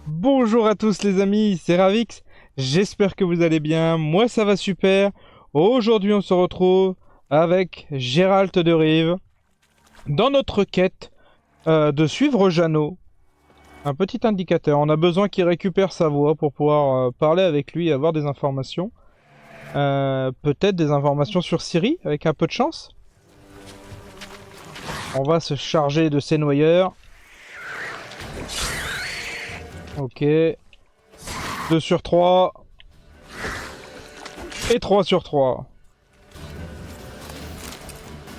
Bonjour à tous les amis, c'est Ravix, j'espère que vous allez bien, moi ça va super. Aujourd'hui on se retrouve avec Gérald de Rive dans notre quête de suivre Jeannot. Un petit indicateur, on a besoin qu'il récupère sa voix pour pouvoir parler avec lui et avoir des informations. Peut-être des informations sur Siri avec un peu de chance. On va se charger de ces noyeurs. Ok. 2 sur 3. Et 3 sur 3.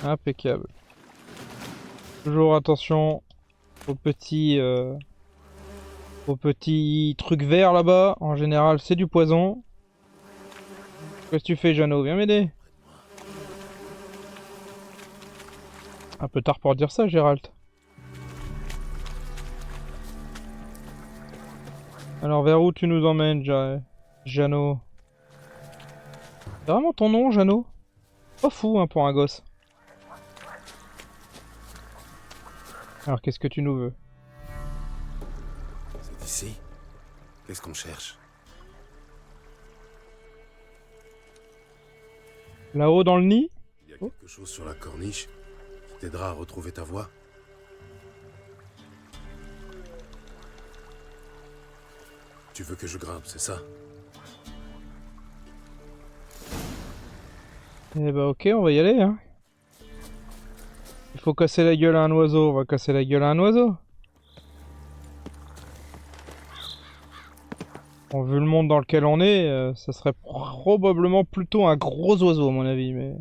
Impeccable. Toujours attention aux petits trucs verts là-bas. En général, c'est du poison. Qu'est-ce que tu fais, Jeannot? Viens m'aider. Un peu tard pour dire ça, Gérald. Alors, vers où tu nous emmènes, Jeannot? C'est vraiment ton nom, Jeannot? Pas fou, hein, pour un gosse. Alors, qu'est-ce que tu nous veux? C'est ici? Qu'est-ce qu'on cherche? Là-haut dans le nid? Il y a quelque chose sur la corniche qui t'aidera à retrouver ta voix? Tu veux que je grimpe, c'est ça? Eh bah ok, on va y aller, hein. Il faut casser la gueule à un oiseau, on va casser la gueule à un oiseau. Bon, vu le monde dans lequel on est, ça serait probablement plutôt un gros oiseau à mon avis, mais...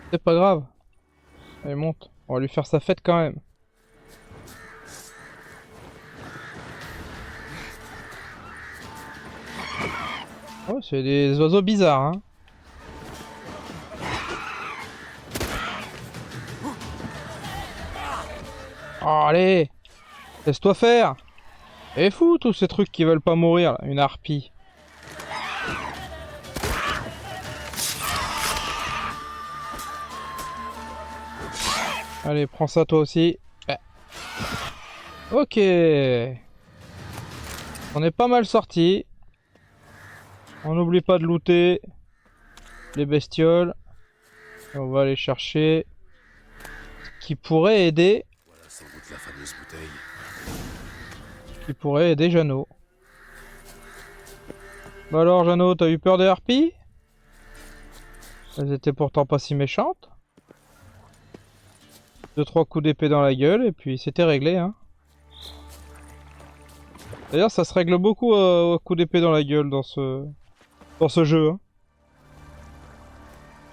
C'est pas grave. Allez, monte. On va lui faire sa fête quand même. Oh, c'est des oiseaux bizarres, hein. Oh, allez! Laisse-toi faire! Et fou, tous ces trucs qui veulent pas mourir, là. Une harpie. Allez, prends ça toi aussi. Ok. On est pas mal sorti. On n'oublie pas de looter les bestioles. Et on va aller chercher ce qui pourrait aider. Voilà sans doute la fameuse bouteille. Qui pourrait aider Jeannot. Bah alors Jeannot, t'as eu peur des harpies? Elles étaient pourtant pas si méchantes. 2-3 coups d'épée dans la gueule et puis c'était réglé, hein. D'ailleurs ça se règle beaucoup au coup d'épée dans la gueule dans ce jeu, hein.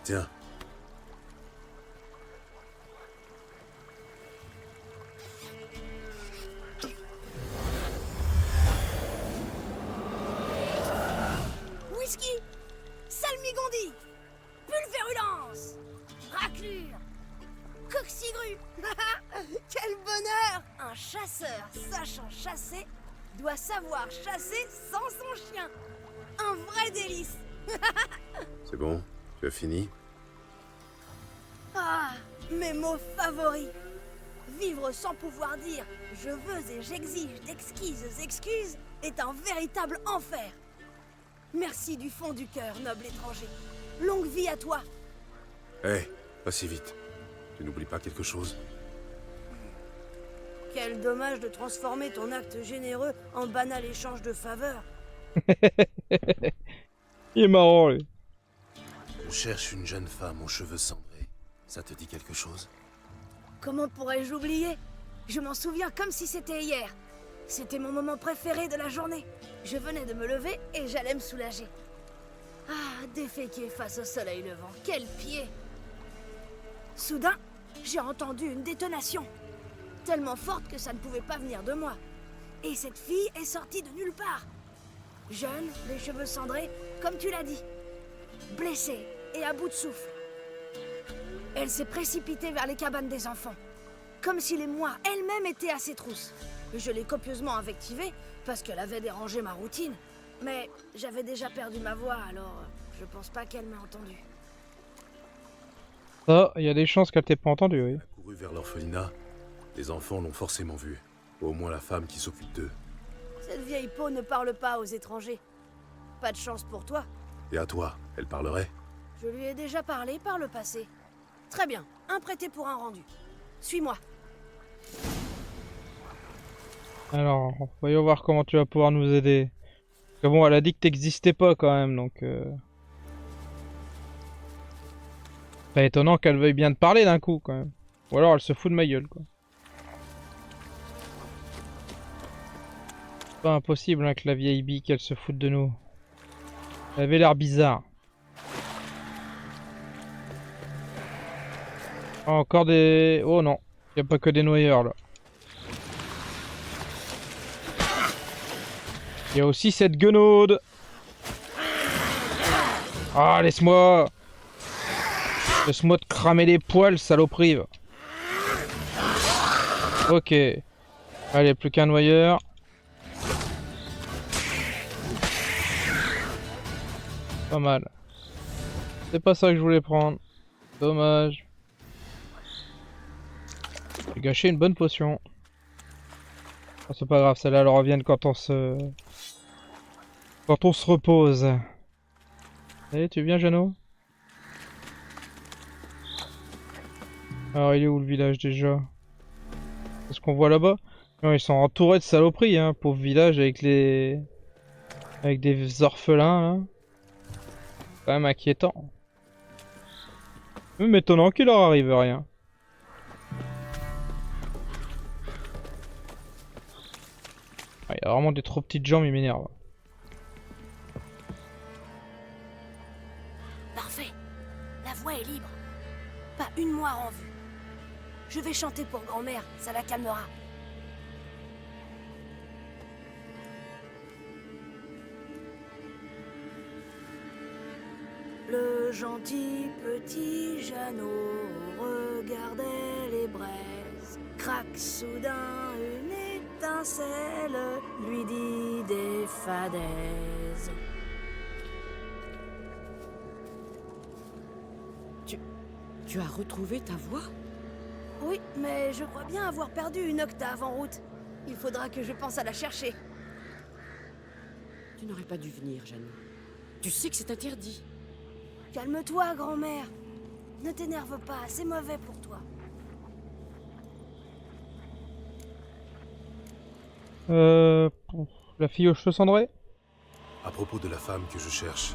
Tiens. Whisky, salmigondie, pulvérulence, raclure, coxigru. Quel bonheur! Un chasseur sachant chasser doit savoir chasser sans son chien. Un vrai délice. C'est bon? Tu as fini? Ah, mes mots favoris. Vivre sans pouvoir dire je veux et j'exige d'exquises excuses est un véritable enfer. Merci du fond du cœur, noble étranger. Longue vie à toi. Hé, pas si vite. Tu n'oublies pas quelque chose? Quel dommage de transformer ton acte généreux en banal échange de faveurs. Il est marrant lui. Je cherche une jeune femme aux cheveux cendrés. Ça te dit quelque chose? Comment pourrais-je oublier? Je m'en souviens comme si c'était hier. C'était mon moment préféré de la journée. Je venais de me lever et j'allais me soulager. Ah, déféquer face au soleil levant, quel pied! Soudain, j'ai entendu une détonation. Tellement forte que ça ne pouvait pas venir de moi. Et cette fille est sortie de nulle part. Jeune, les cheveux cendrés, comme tu l'as dit. Blessée et à bout de souffle. Elle s'est précipitée vers les cabanes des enfants. Comme si les mois elle-même étaient à ses trousses. Je l'ai copieusement invectivée parce qu'elle avait dérangé ma routine. Mais j'avais déjà perdu ma voix, alors je pense pas qu'elle m'ait entendu. Ça, il y a des chances qu'elle t'ait pas entendu, oui. Elle a couru vers l'orphelinat. Les enfants l'ont forcément vue. Au moins la femme qui s'occupe d'eux. Cette vieille peau ne parle pas aux étrangers. Pas de chance pour toi. Et à toi, elle parlerait? Je lui ai déjà parlé par le passé. Très bien, un prêté pour un rendu. Suis-moi. Alors, voyons voir comment tu vas pouvoir nous aider. Parce que bon, elle a dit que t'existais pas quand même, donc... Pas étonnant qu'elle veuille bien te parler d'un coup, quand même. Ou alors elle se fout de ma gueule, quoi. Pas impossible hein, que la vieille bille qu'elle se foute de nous. Elle avait l'air bizarre. Ah, encore des... Oh non, y a pas que des noyeurs là. Il y a aussi cette guenaude. Ah, laisse-moi. Laisse-moi te cramer les poils, saloperie. Ok. Allez, plus qu'un noyeur. Pas mal. C'est pas ça que je voulais prendre. Dommage. J'ai gâché une bonne potion. Oh, c'est pas grave, celle-là elle revient quand on se... Quand on se repose. Allez, tu viens, Jeannot? Alors, il est où le village déjà? C'est ce qu'on voit là-bas? Non, ils sont entourés de saloperies, hein, pauvre village avec les... Avec des orphelins, là. Quand même inquiétant. Même étonnant qu'il leur arrive rien. Ah, il y a vraiment des trop petites jambes, il m'énerve. Parfait. La voie est libre. Pas une moire en vue. Je vais chanter pour grand-mère, ça la calmera. Le gentil petit Jeannot regardait les braises. Crac, soudain, une étincelle lui dit des fadaises. Tu as retrouvé ta voix? Oui, mais je crois bien avoir perdu une octave en route. Il faudra que je pense à la chercher. Tu n'aurais pas dû venir, Jeannot. Tu sais que c'est interdit. Calme-toi, grand-mère. Ne t'énerve pas, c'est mauvais pour toi. La fille aux cheveux cendrés? À propos de la femme que je cherche,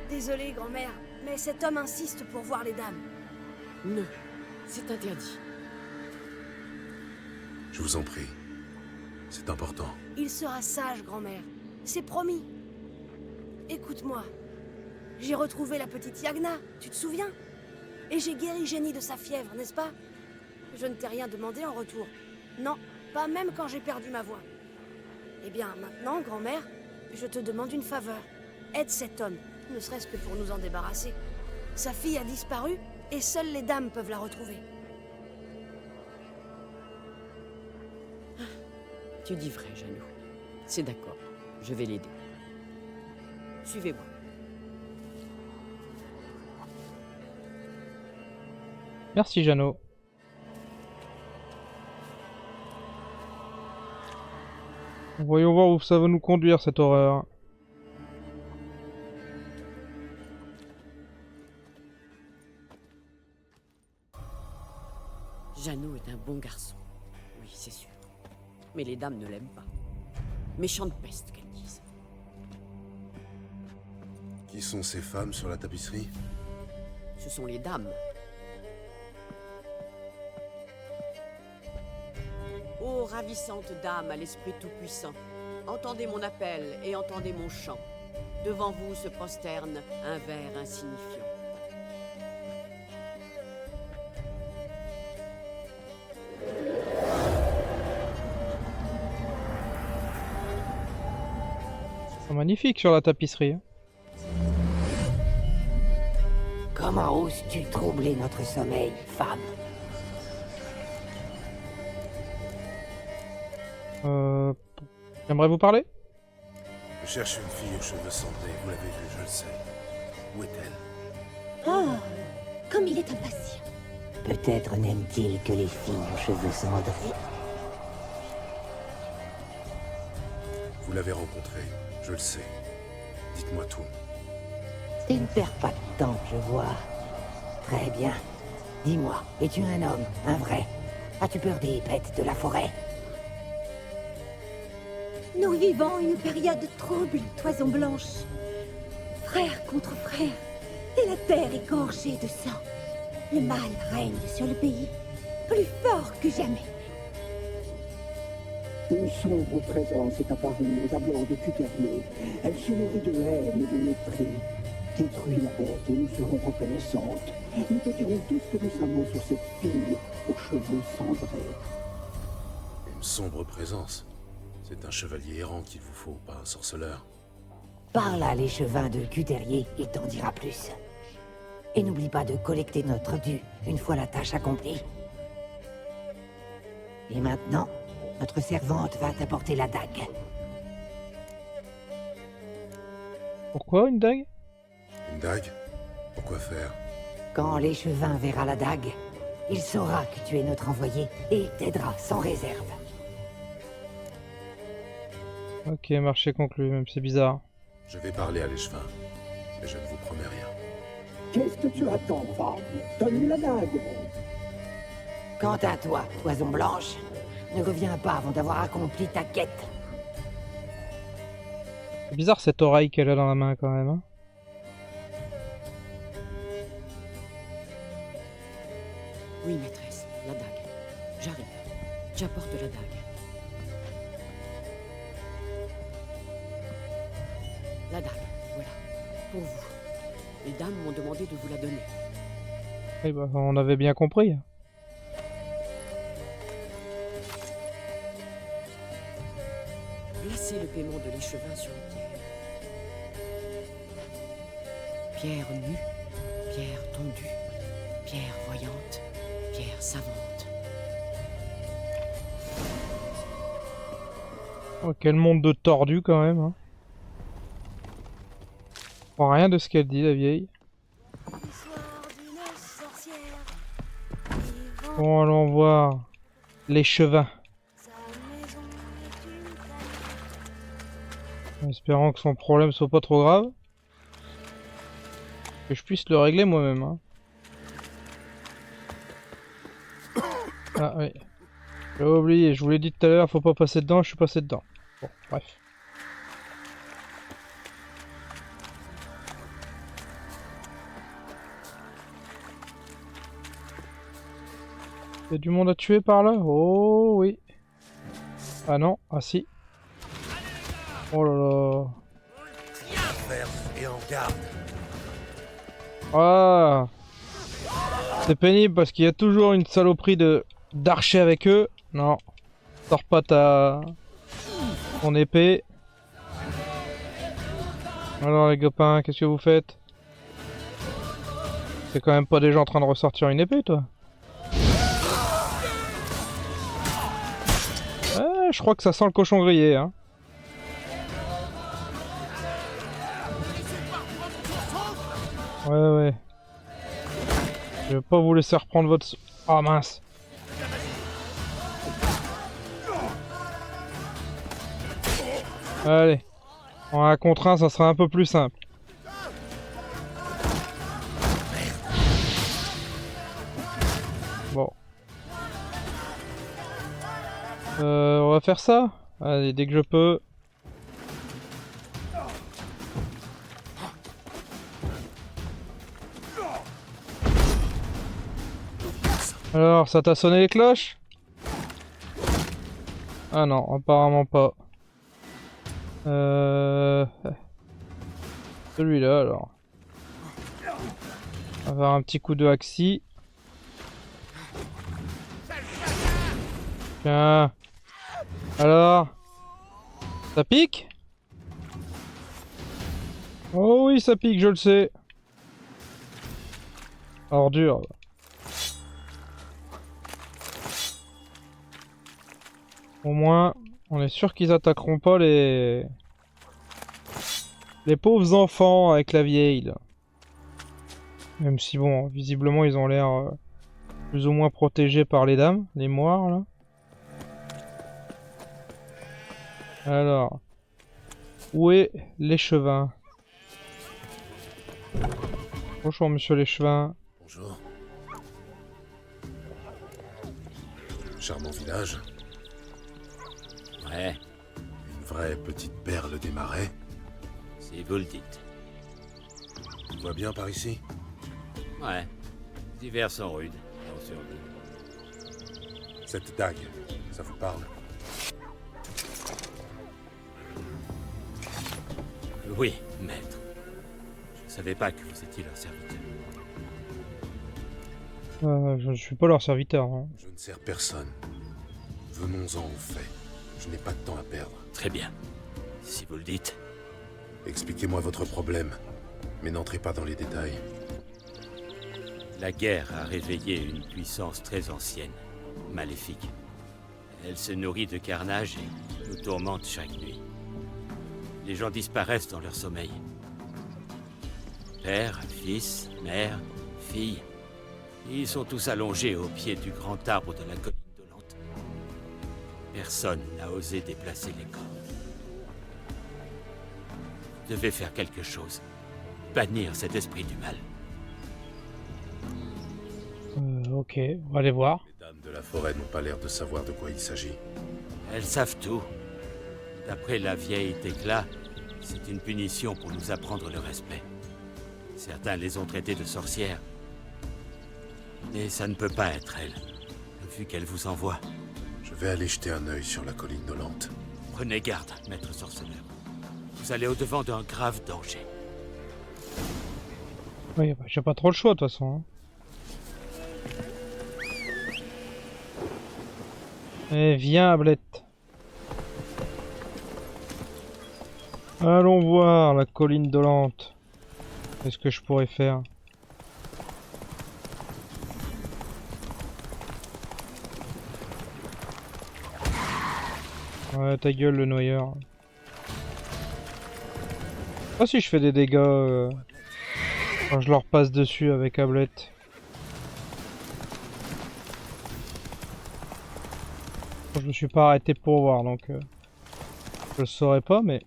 Désolée, grand-mère, mais cet homme insiste pour voir les dames. Non, c'est interdit. je vous en prie. C'est important. Il sera sage, grand-mère. C'est promis. Écoute-moi. J'ai retrouvé la petite Yagna, tu te souviens? Et j'ai guéri Jenny de sa fièvre, n'est-ce pas? Je ne t'ai rien demandé en retour. Non, pas même quand j'ai perdu ma voix. Eh bien, maintenant, grand-mère, je te demande une faveur. Aide cet homme, ne serait-ce que pour nous en débarrasser. Sa fille a disparu, et seules les dames peuvent la retrouver. Tu dis vrai, Jeannot. C'est d'accord, je vais l'aider. Suivez-moi. Merci, Jeannot. Voyons voir où ça va nous conduire, cette horreur. Jeannot est un bon garçon. Oui, c'est sûr. Mais les dames ne l'aiment pas. Méchante peste, qu'elles disent. Qui sont ces femmes sur la tapisserie? Ce sont les dames. Ô ravissante dame à l'esprit tout-puissant, entendez mon appel et entendez mon chant. Devant vous se prosterne un ver insignifiant. C'est magnifique sur la tapisserie. Comment oses-tu troubler notre sommeil, femme? J'aimerais vous parler? Je cherche une fille aux cheveux cendrés, vous l'avez vue, je le sais. Où est-elle? Oh, comme il est impatient. Peut-être n'aime-t-il que les filles aux cheveux cendrés. Vous l'avez rencontré, je le sais. Dites-moi tout. Tu ne perds pas de temps, je vois. Très bien. Dis-moi, es-tu un homme, un vrai? As-tu peur des bêtes de la forêt? Nous vivons une période trouble, Toison Blanche. Frère contre frère, et la terre est gorgée de sang. Le mal règne sur le pays, plus fort que jamais. Une sombre présence est apparue aux abords de Cuternier. Elle se nourrit de haine et de mépris. Détruis la bête et nous serons reconnaissantes. Nous te dirons tout ce que nous savons sur cette fille aux cheveux cendrés. Une sombre présence. C'est un chevalier errant qu'il vous faut, pas un sorceleur. Parle à l'échevin de Cuterrier, il t'en dira plus. Et n'oublie pas de collecter notre dû, une fois la tâche accomplie. Et maintenant, notre servante va t'apporter la dague. Pourquoi une dague? Une dague? Pourquoi faire? Quand l'échevin verra la dague, il saura que tu es notre envoyé et il t'aidera sans réserve. Ok, marché conclu, même c'est bizarre. Je vais parler à l'échevin, mais je ne vous promets rien. Qu'est-ce que tu attends, femme? Donne-lui la dague. Quant à toi, Toison Blanche, ne reviens pas avant d'avoir accompli ta quête. C'est bizarre cette oreille qu'elle a dans la main quand même. Hein. Oui, maîtresse, la dague. J'arrive. J'apporte la dague. La dague, voilà. Pour vous. Les dames m'ont demandé de vous la donner. Eh ben, on avait bien compris. Placez le paiement de l'échevin sur une pierre. Pierre nue, pierre tondue, pierre voyante, pierre savante. Oh, quel monde de tordu quand même. Hein. Je comprends rien de ce qu'elle dit, la vieille. L'histoire d'une sorcière Bon, allons voir l'échevin. sa maison est une tanière. En espérant que son problème soit pas trop grave. Que je puisse le régler moi-même. Hein. Ah oui. J'ai oublié, je vous l'ai dit tout à l'heure, faut pas passer dedans, je suis passé dedans. Bon, bref. Il y a du monde à tuer par là? Oh oui. Ah non, ah si. Oh là là. Et en garde. Ah. C'est pénible parce qu'il y a toujours une saloperie d'archer avec eux. Non. Sors pas ton épée. Alors les copains, qu'est-ce que vous faites? C'est quand même pas déjà en train de ressortir une épée, toi? Je crois que ça sent le cochon grillé, hein. Ouais. Je vais pas vous laisser reprendre votre... Oh mince. Allez. En 1 contre 1, ça sera un peu plus simple. Bon. On va faire ça. Allez, dès que je peux. Alors, ça t'a sonné les cloches? Ah non, apparemment pas. Celui-là alors. On va avoir un petit coup de axi. Tiens. Alors, ça pique? Oh oui, ça pique, je le sais. Ordure. Au moins, on est sûr qu'ils attaqueront pas les pauvres enfants avec la vieille là. Même si bon, visiblement ils ont l'air plus ou moins protégés par les dames, les moires là. Alors, Où est l'échevin? Bonjour monsieur l'échevin. Bonjour. Charmant village. Ouais, Une vraie petite perle des marais. si vous le dites. Tout va bien par ici? Ouais, les hivers sont rudes, et on survit. Cette dague, ça vous parle? Oui, maître. Je savais pas que vous étiez leur serviteur. Je suis pas leur serviteur. Hein. Je ne sers personne. Venons-en au fait. Je n'ai pas de temps à perdre. Très bien, si vous le dites. Expliquez-moi votre problème, mais n'entrez pas dans les détails. La guerre a réveillé une puissance très ancienne, maléfique. Elle se nourrit de carnage et nous tourmente chaque nuit. Les gens disparaissent dans leur sommeil. Père, fils, mère, fille. Ils sont tous allongés au pied du grand arbre de la colline dolente. Personne n'a osé déplacer les corps. Vous devez faire quelque chose. Bannir cet esprit du mal. Ok, on va aller voir. Les dames de la forêt n'ont pas l'air de savoir de quoi il s'agit. Elles savent tout. D'après la vieille Thécla, c'est une punition pour nous apprendre le respect. Certains les ont traitées de sorcières. Mais ça ne peut pas être elles, vu qu'elle vous envoie. Je vais aller jeter un œil sur la colline dolente. Prenez garde, maître sorceleur. Vous allez au-devant d'un grave danger. Oui, bah, j'ai pas trop le choix de toute façon. Hein. Eh, viens, Ablette. Allons voir la colline dolente. Qu'est-ce que je pourrais faire? Ouais, ta gueule, le noyeur. Ah si je fais des dégâts quand je leur passe dessus avec Ablette. Je me suis pas arrêté pour voir donc je le saurais pas, mais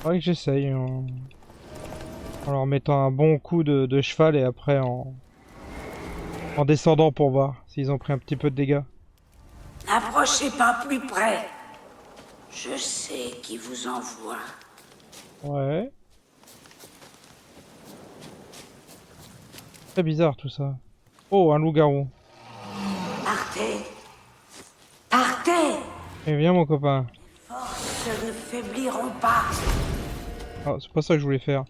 faudrait que j'essaye en leur mettant un bon coup de cheval et après en descendant pour voir s'ils ont pris un petit peu de dégâts. N'approchez pas plus près. Je sais qui vous envoie. Ouais. Très bizarre tout ça. Oh, un loup-garou. Partez. Partez. Eh viens mon copain. Forces ne faibliront pas. Ah, c'est pas ça que je voulais faire.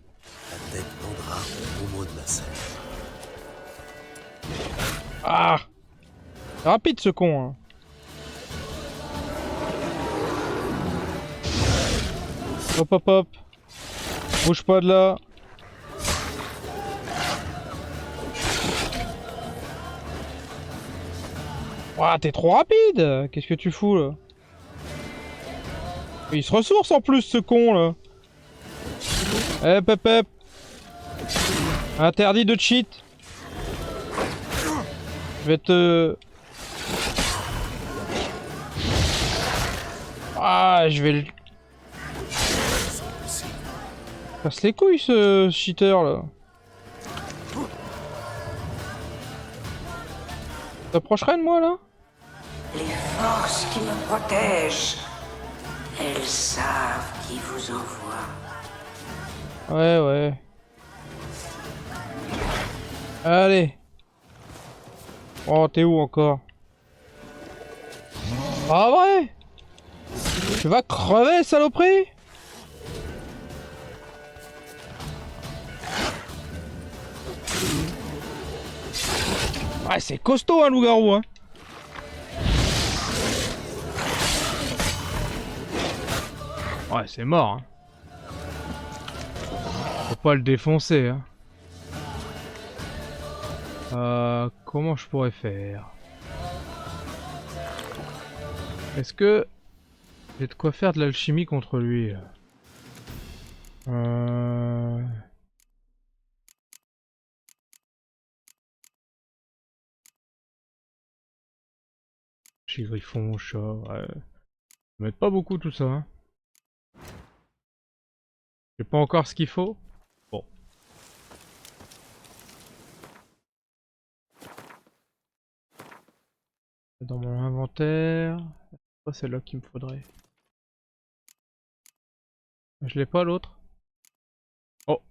La tête pendra au mot de la scène. Ah! C'est rapide ce con hein. Hop hop hop. Bouge pas de là. Ouah, t'es trop rapide. Qu'est-ce que tu fous là? Il se ressource en plus ce con là. Hep hep hep. Interdit de cheat. Je vais te... Ah, je vais le... Casse les couilles ce cheater là. T'approcherais de moi là? Les forces qui me protègent. Elles savent qui vous envoie. Ouais, ouais. Allez. Oh, t'es où encore? Ah vrai? Tu vas crever, saloperie? Ouais, c'est costaud, un loup-garou, hein. Ouais, c'est mort, hein. Faut pas le défoncer, hein. Comment je pourrais faire? Est-ce que j'ai de quoi faire de l'alchimie contre lui là? Chez Griffon, chat, ouais. Ils mettent pas beaucoup tout ça, hein. J'ai pas encore ce qu'il faut. Bon. Dans mon inventaire. C'est pas celle-là qu'il me faudrait. Je l'ai pas l'autre. Oh.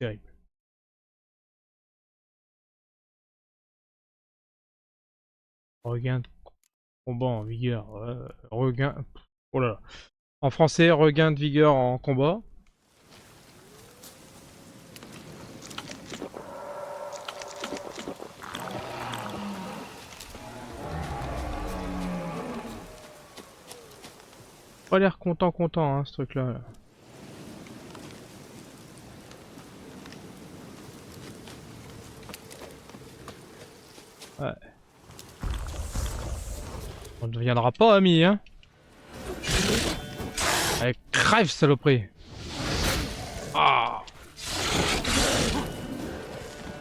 Terrible. Regain de combat en vigueur. Regain. Oh là là. En français, regain de vigueur en combat. Pas l'air content hein, ce truc là. Ouais. On ne deviendra pas amis hein. Allez, crève saloperie. Ah.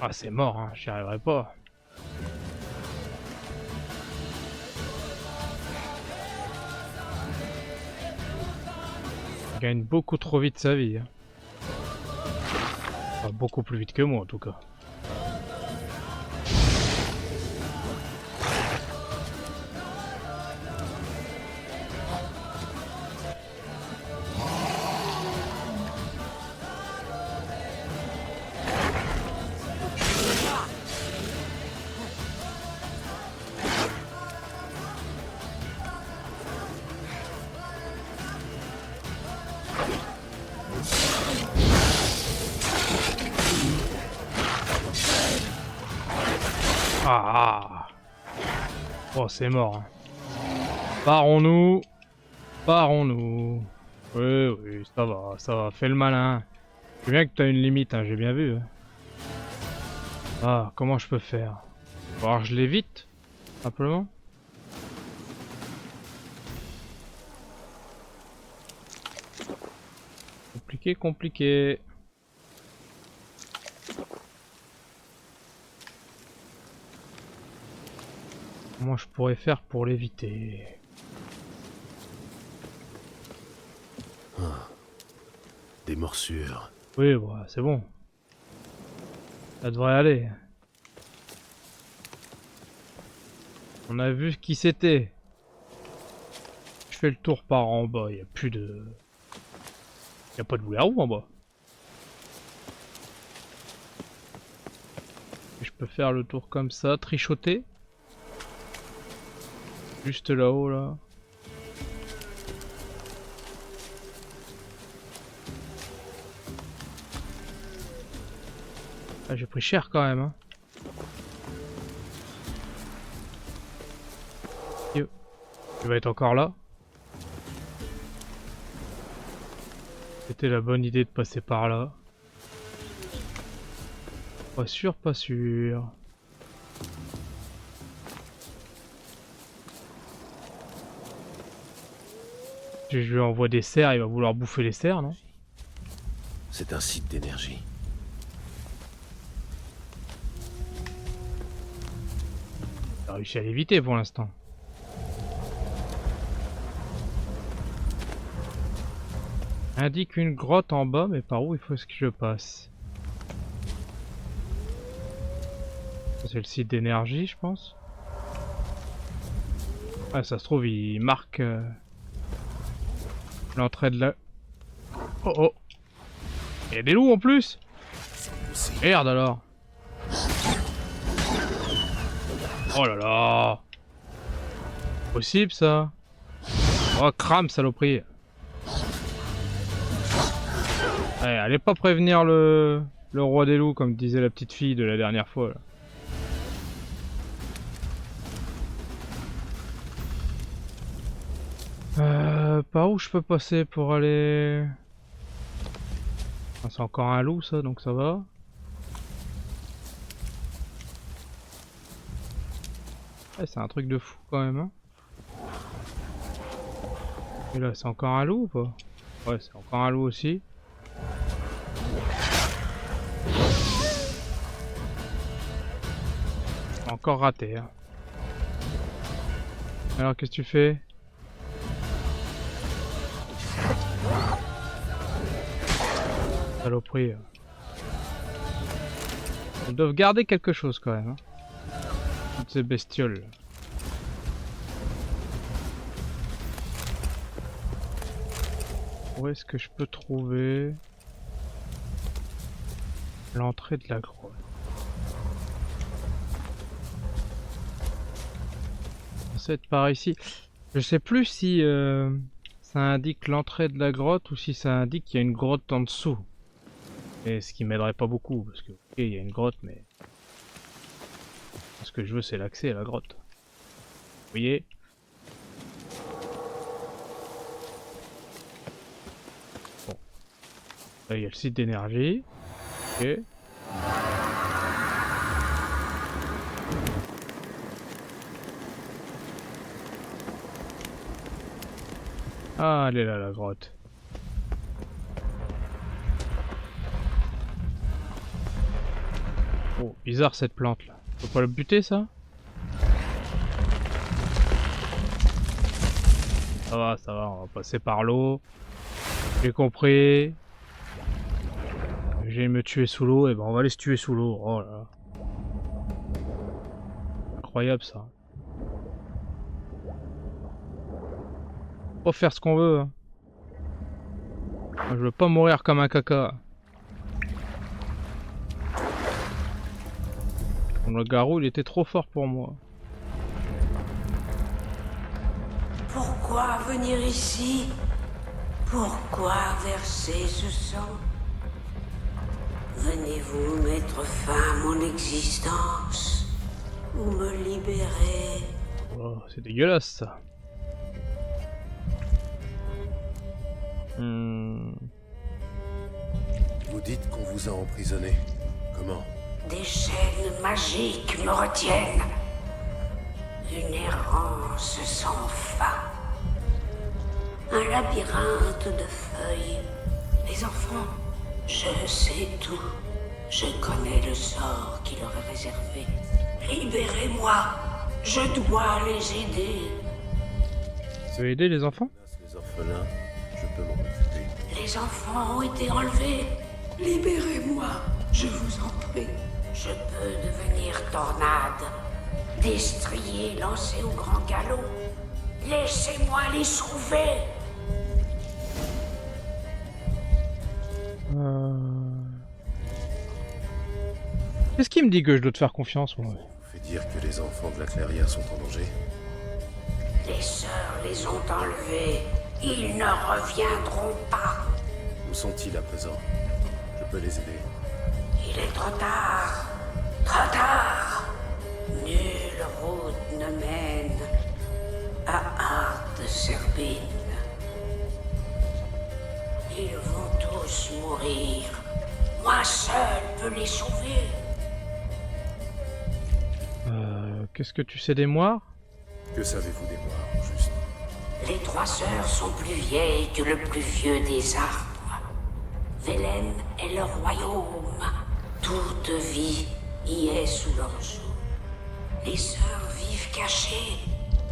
Ah c'est mort hein, j'y arriverai pas. Il gagne beaucoup trop vite sa vie. Hein. Enfin, beaucoup plus vite que moi en tout cas. Ah. Oh c'est mort. Hein. Partons-nous. Partons-nous. Oui, ça va, fais le malin. Je sais bien que t'as une limite, hein, j'ai bien vu. Hein. Ah, comment je peux faire? Alors je l'évite, simplement. Compliqué. Comment je pourrais faire pour l'éviter? Des morsures. Oui, bah, c'est bon. Ça devrait aller. On a vu qui c'était. Je fais le tour par en bas, il n'y a plus de... Il n'y a pas de loup-garou en bas. Et je peux faire le tour comme ça, trichoter. Juste là-haut, là. Ah, j'ai pris cher quand même. Hein. Yo. Il va être encore là. C'était la bonne idée de passer par là. Pas sûr, pas sûr. Je lui envoie des cerfs, il va vouloir bouffer les cerfs, non? C'est un site d'énergie. J'ai réussi à l'éviter pour l'instant. Indique une grotte en bas, mais par où il faut que je passe? C'est le site d'énergie, je pense. Ah, ça se trouve, il marque l'entrée de la... Oh oh! Il y a des loups en plus! Merde alors! Oh là là! Possible ça? Oh crame saloperie! Allez, allez pas prévenir le roi des loups comme disait la petite fille de la dernière fois là. Par où je peux passer pour aller... Ah, c'est encore un loup ça, donc ça va. Ouais, c'est un truc de fou quand même. Hein. Et là, c'est encore un loup ou pas? Ouais, c'est encore un loup aussi. Encore raté. Hein. Alors, qu'est-ce que tu fais? Saloperie. Ils doivent garder quelque chose quand même. Hein. Toutes ces bestioles. Où est-ce que je peux trouver l'entrée de la grotte? Ça être par ici. Je sais plus si ça indique l'entrée de la grotte ou si ça indique qu'il y a une grotte en dessous. Et ce qui m'aiderait pas beaucoup parce que ok, il y a une grotte mais ce que je veux c'est l'accès à la grotte. Vous voyez? Bon. Là il y a le site d'énergie. Ok. Ah, elle est là la grotte. Oh, bizarre cette plante là. Faut pas le buter ça? Ça va, on va passer par l'eau. J'ai compris. J'ai me tuer sous l'eau, et ben on va aller se tuer sous l'eau. Oh là là. Incroyable ça. Faut faire ce qu'on veut. Hein. Moi, je veux pas mourir comme un caca. Le garou il était trop fort pour moi. Pourquoi venir ici? Pourquoi verser ce sang? Venez-vous mettre fin à mon existence? Ou me libérer? Oh, c'est dégueulasse ça. Vous dites qu'on vous a emprisonné. Comment? Des chaînes magiques me retiennent. Une errance sans fin. Un labyrinthe de feuilles. Les enfants, je sais tout. Je connais le sort qui leur est réservé. Libérez-moi. Je dois les aider. Tu veux aider les enfants? Les orphelins, je peux m'en occuper. Les enfants ont été enlevés. Libérez-moi, je vous en prie. Je peux devenir tornade, destrier lancé au grand galop. Laissez-moi les sauver. Qu'est-ce qui me dit que je dois te faire confiance moi? Vous fait dire que les enfants de la clairière sont en danger. Les sœurs les ont enlevés. Ils ne reviendront pas. Où sont-ils à présent? Je peux les aider. Il est trop tard. Trop tard. Nulle route ne mène à Arde Serbine. Ils vont tous mourir. Moi seul peux les sauver. Qu'est-ce que tu sais des moires? Que savez-vous des moires, au juste? Les trois sœurs sont plus vieilles que le plus vieux des arbres. Velen est leur royaume. Toute vie y est sous leur joug. Les sœurs vivent cachées.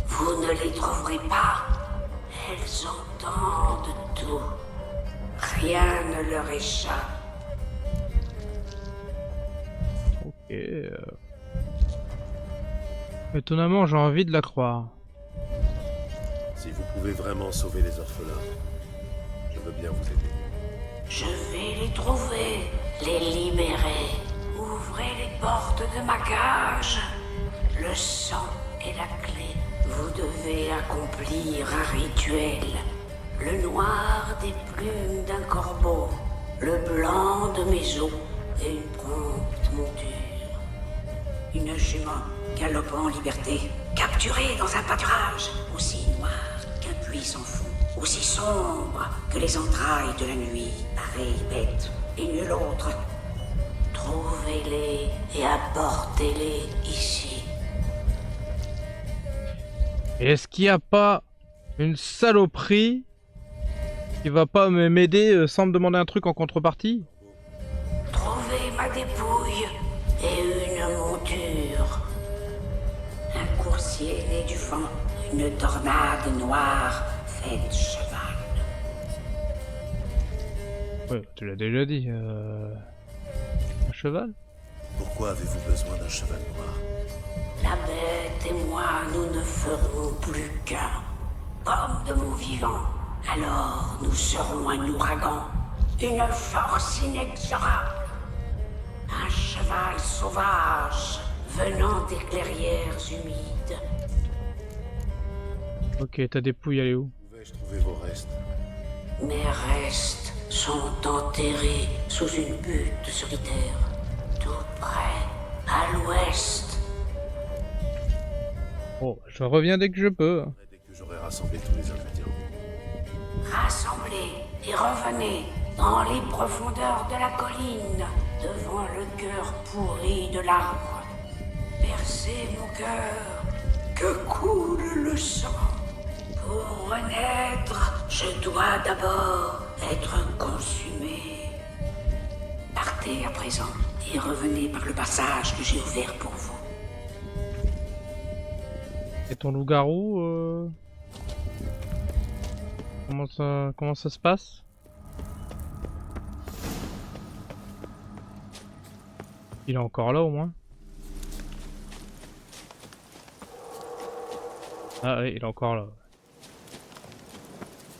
Vous ne les trouverez pas. Elles entendent tout. Rien ne leur échappe. Ok. Étonnamment, j'ai envie de la croire. Si vous pouvez vraiment sauver les orphelins, je veux bien vous aider. Je vais les trouver, les libérer. Ouvrez les portes de ma cage. Le sang est la clé. Vous devez accomplir un rituel. Le noir des plumes d'un corbeau, le blanc de mes os et une prompte monture. Une jument galopant en liberté, capturée dans un pâturage aussi noir qu'un puits sans fond, aussi sombre que les entrailles de la nuit, pareille bête et nulle autre. Trouvez-les et apportez-les ici. Est-ce qu'il n'y a pas une saloperie qui va pas m'aider sans me demander un truc en contrepartie? Trouvez ma dépouille et une monture. Un coursier né du vent, une tornade noire faite cheval. Ouais, tu l'as déjà dit. Un cheval? Pourquoi avez-vous besoin d'un cheval noir? La bête et moi, nous ne ferons plus qu'un. Comme de mon vivant. Alors nous serons un ouragan. Une force inexorable. Un cheval sauvage venant des clairières humides. Ok, ta dépouille, elle est où? Où vais-je trouver vos restes? Mes restes sont enterrés sous une butte solitaire, tout près, à l'ouest. Oh, je reviens dès que je peux. Dès que j'aurai rassemblé tous les ingrédients. Rassemblez et revenez dans les profondeurs de la colline, devant le cœur pourri de l'arbre. Percez mon cœur, que coule le sang. Pour renaître, je dois d'abord être consumé. Partez à présent et revenez par le passage que j'ai ouvert pour vous. Et ton loup-garou, comment ça se passe? Il est encore là au moins? Ah oui, il est encore là.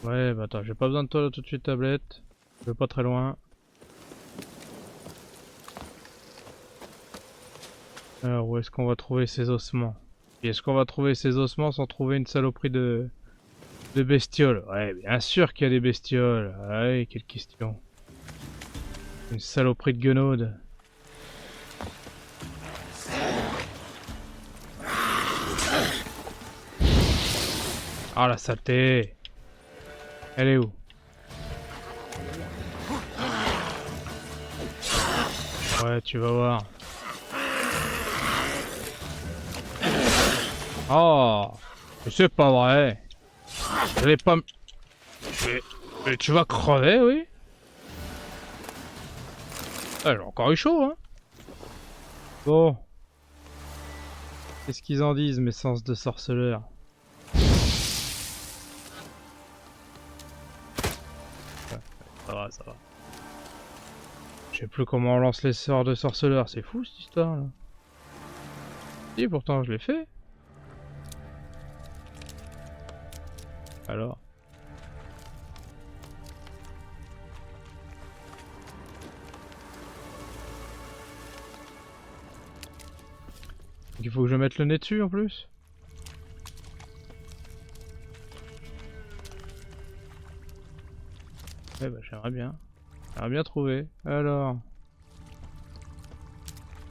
Ouais, bah attends, j'ai pas besoin de toi là tout de suite, tablette. Je vais pas très loin. Alors, où est-ce qu'on va trouver ces ossements? Et est-ce qu'on va trouver ces ossements sans trouver une saloperie de bestioles? Ouais, bien sûr qu'il y a des bestioles. Ouais, quelle question. Une saloperie de guenaude. Ah la saleté! Elle est où? Ouais, tu vas voir. Oh! Mais c'est pas vrai! Je vais pas... Mais tu vas crever, oui? Ah, j'ai encore eu chaud, hein? Bon. Qu'est-ce qu'ils en disent, mes sens de sorceleur? Ça va, ça va. Je sais plus comment on lance les sorts de sorceleur, c'est fou cette histoire là. Si, pourtant je l'ai fait. Alors. Donc, il faut que je mette le nez dessus en plus. Ouais bah j'aimerais bien. J'aimerais bien trouver. Alors.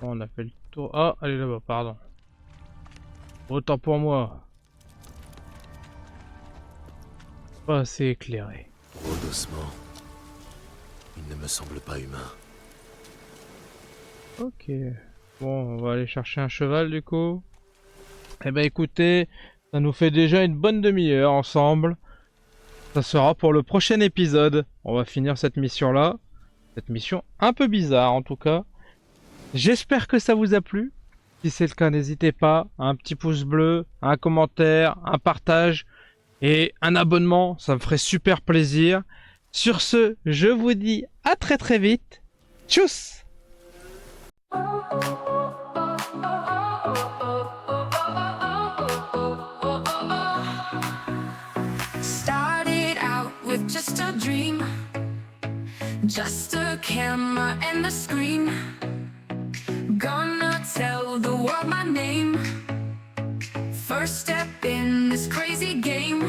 Bon, on a fait le tour. Ah, elle est là-bas, pardon. Autant pour moi. Pas assez éclairé. Trop d'ossements. Il ne me semble pas humain. Ok. Bon, on va aller chercher un cheval du coup. Eh ben écoutez, ça nous fait déjà une bonne demi-heure ensemble. Ça sera pour le prochain épisode. On va finir cette mission-là. Cette mission un peu bizarre en tout cas. J'espère que ça vous a plu. Si c'est le cas, n'hésitez pas. Un petit pouce bleu, un commentaire, un partage et un abonnement. Ça me ferait super plaisir. Sur ce, je vous dis à très très vite. Tchuss! Started out with just a dream, just a camera and the screen. Gonna tell the world my name. First step in this crazy game.